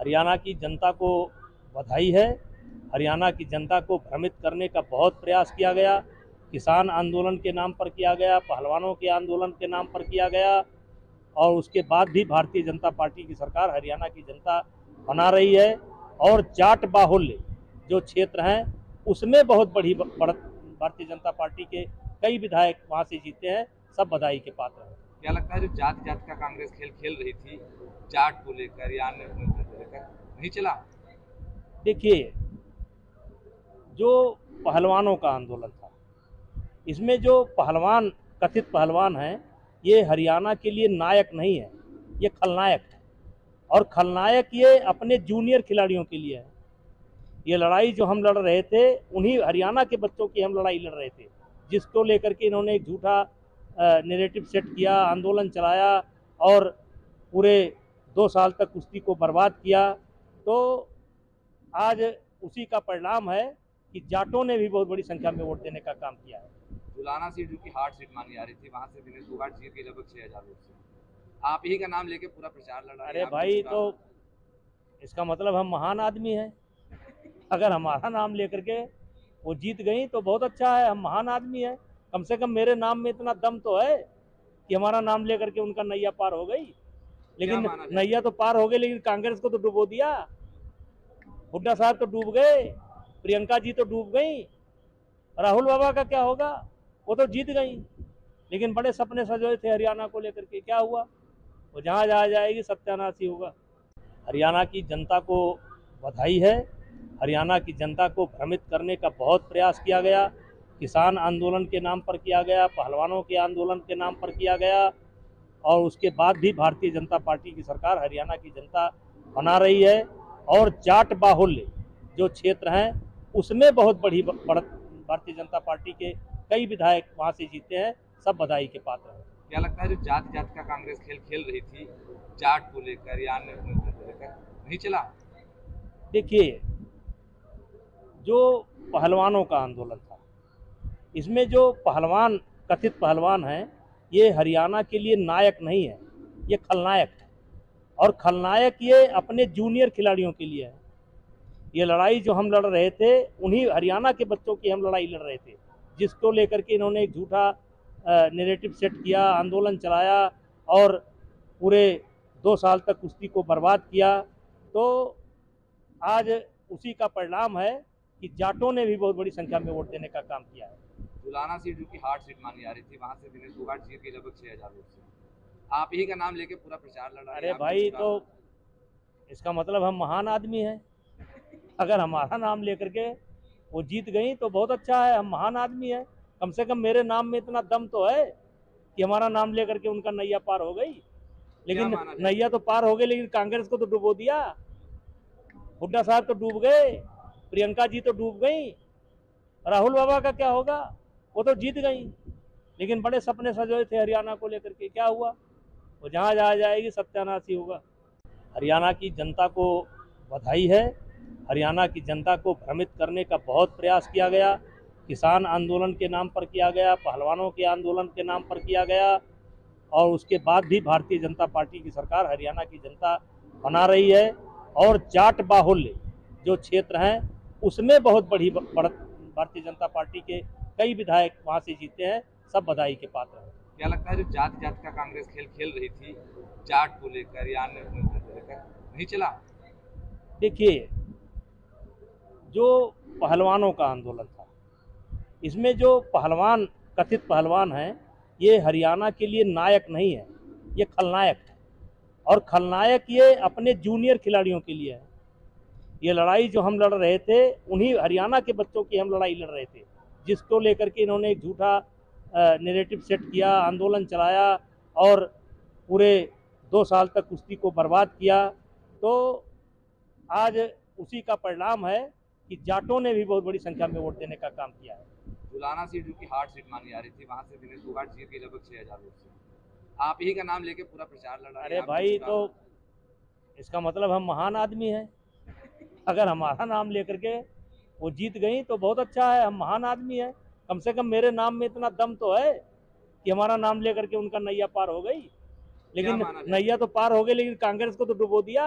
हरियाणा की जनता को बधाई है। हरियाणा की जनता को भ्रमित करने का बहुत प्रयास किया गया। किसान आंदोलन के नाम पर किया गया, पहलवानों के आंदोलन के नाम पर किया गया, और उसके बाद भी भारतीय जनता पार्टी की सरकार हरियाणा की जनता बना रही है। और जाट बाहुल्य जो क्षेत्र हैं उसमें बहुत बड़ी भारतीय जनता पार्टी के कई विधायक वहाँ से जीते हैं। सब बधाई के पात्र हैं। क्या लगता है जो जात जात का कांग्रेस खेल खेल रही थी जाट को लेकर या अन्य मुद्दों को लेकर नहीं चला? देखिए, जो पहलवानों का आंदोलन था, इसमें जो पहलवान कथित पहलवान हैं, ये हरियाणा के लिए नायक नहीं है, ये खलनायक है। और खलनायक ये अपने जूनियर खिलाड़ियों के लिए है। ये लड़ाई जो हम लड़ रहे थे, उन्हीं हरियाणा के बच्चों की हम लड़ाई लड़ रहे थे, जिसको लेकर के इन्होंने एक झूठा नैरेटिव सेट किया, आंदोलन चलाया और पूरे 2 साल तक कुश्ती को बर्बाद किया। तो आज उसी का परिणाम है कि जाटों ने भी बहुत बड़ी संख्या में वोट देने का काम किया है। जुलाना सीट जो कि हार्ड सीट मानी जा रही थी, वहां से दिनेश फोगाट जीत के लगभग 6,000 वोट से आप ही का नाम लेके पूरा प्रचार लड़ रहे हैं। अरे भाई, तो इसका मतलब हम महान आदमी हैं। अगर हमारा नाम लेकर के वो जीत गई तो बहुत अच्छा है, हम महान आदमी हैं। कम से कम मेरे नाम में इतना दम तो है कि हमारा नाम लेकर के उनका नैया पार हो गई। लेकिन नैया तो पार हो गई, लेकिन कांग्रेस को तो डुबो दिया। हुड्डा साहब तो डूब गए, प्रियंका जी तो डूब गई, राहुल बाबा का क्या होगा? वो तो जीत गई, लेकिन बड़े सपने सजोए थे हरियाणा को लेकर के, क्या हुआ? वो जहाँ जहाँ जाएगी सत्यानाश ही होगा। हरियाणा की जनता को बधाई है। हरियाणा की जनता को भ्रमित करने का बहुत प्रयास किया गया। किसान आंदोलन के नाम पर किया गया, पहलवानों के आंदोलन के नाम पर किया गया, और उसके बाद भी भारतीय जनता पार्टी की सरकार हरियाणा की जनता बना रही है। और जाट बाहुल्य जो क्षेत्र हैं उसमें बहुत बड़ी भारतीय जनता पार्टी के कई विधायक वहाँ से जीते हैं। सब बधाई के पात्र हैं। क्या लगता है जो जात जात का कांग्रेस खेल खेल रही थी जाट को लेकर या अन्य मुद्दों को लेकर नहीं चला? देखिए, जो पहलवानों का आंदोलन था, इसमें जो पहलवान कथित पहलवान हैं, ये हरियाणा के लिए नायक नहीं है, ये खलनायक है। और खलनायक ये अपने जूनियर खिलाड़ियों के लिए है। ये लड़ाई जो हम लड़ रहे थे, उन्हीं हरियाणा के बच्चों की हम लड़ाई लड़ रहे थे, जिसको लेकर के इन्होंने एक झूठा नैरेटिव सेट किया, आंदोलन चलाया और पूरे 2 साल तक कुश्ती को बर्बाद किया। तो आज उसी का परिणाम है कि जाटों ने भी बहुत बड़ी संख्या में वोट देने का काम किया है। जुलाना सीट जो कि हार्ड सीट मानी जा रही थी, वहां से दिनेश फोगाट जीत के लगभग 6,000 वोट से आप ही का नाम लेके पूरा प्रचार लड़ रहे हैं। अरे भाई, तो इसका मतलब हम महान आदमी हैं। अगर हमारा नाम लेकर के वो जीत गई तो बहुत अच्छा है, हम महान आदमी हैं। कम से कम मेरे नाम में इतना दम तो है कि हमारा नाम लेकर के उनका नैया पार हो गई। लेकिन नैया तो पार हो गई, लेकिन कांग्रेस को तो डुबो दिया। हुड्डा साहब तो डूब गए, प्रियंका जी तो डूब गई, राहुल बाबा का क्या होगा? वो तो जीत गई, लेकिन बड़े सपने सजोए थे हरियाणा को लेकर के, क्या हुआ? वो जहाँ जहाँ जाएगी सत्यानाश ही होगा। हरियाणा की जनता को बधाई है। हरियाणा की जनता को भ्रमित करने का बहुत प्रयास किया गया। किसान आंदोलन के नाम पर किया गया, पहलवानों के आंदोलन के नाम पर किया गया, और उसके बाद भी भारतीय जनता पार्टी की सरकार हरियाणा की जनता बना रही है। और जाट बाहुल्य जो क्षेत्र हैं उसमें बहुत बड़ी भारतीय जनता पार्टी के कई विधायक वहाँ से जीते हैं। सब बधाई के पात्र हैं। क्या लगता है जो जात जात का कांग्रेस खेल खेल रही थी जाट को लेकर या अन्य मुद्दों को लेकर नहीं चला? देखिए, जो पहलवानों का आंदोलन था, इसमें जो पहलवान कथित पहलवान हैं, ये हरियाणा के लिए नायक नहीं है, ये खलनायक है। और खलनायक ये अपने जूनियर खिलाड़ियों के लिए है। ये लड़ाई जो हम लड़ रहे थे, उन्हीं हरियाणा के बच्चों की हम लड़ाई लड़ रहे थे, जिसको लेकर के इन्होंने एक झूठा नैरेटिव सेट किया, आंदोलन चलाया और पूरे 2 साल तक कुश्ती को बर्बाद किया। तो आज उसी का परिणाम है कि जाटों ने भी बहुत बड़ी संख्या में वोट देने का काम किया है। जुलाना सीट जो कि हार्ड सीट मानी जा रही थी, वहां से दिनेश फोगाट जीत के लगभग 6,000 वोट से आप ही का नाम लेके पूरा प्रचार लड़ रहे हैं। अरे भाई, तो इसका मतलब हम महान आदमी हैं। अगर हमारा नाम लेकर के वो जीत गई तो बहुत अच्छा है, हम महान आदमी हैं। कम से कम मेरे नाम में इतना दम तो है कि हमारा नाम लेकर के उनका नैया पार हो गई। लेकिन नैया तो पार हो गई, लेकिन कांग्रेस को तो डुबो दिया।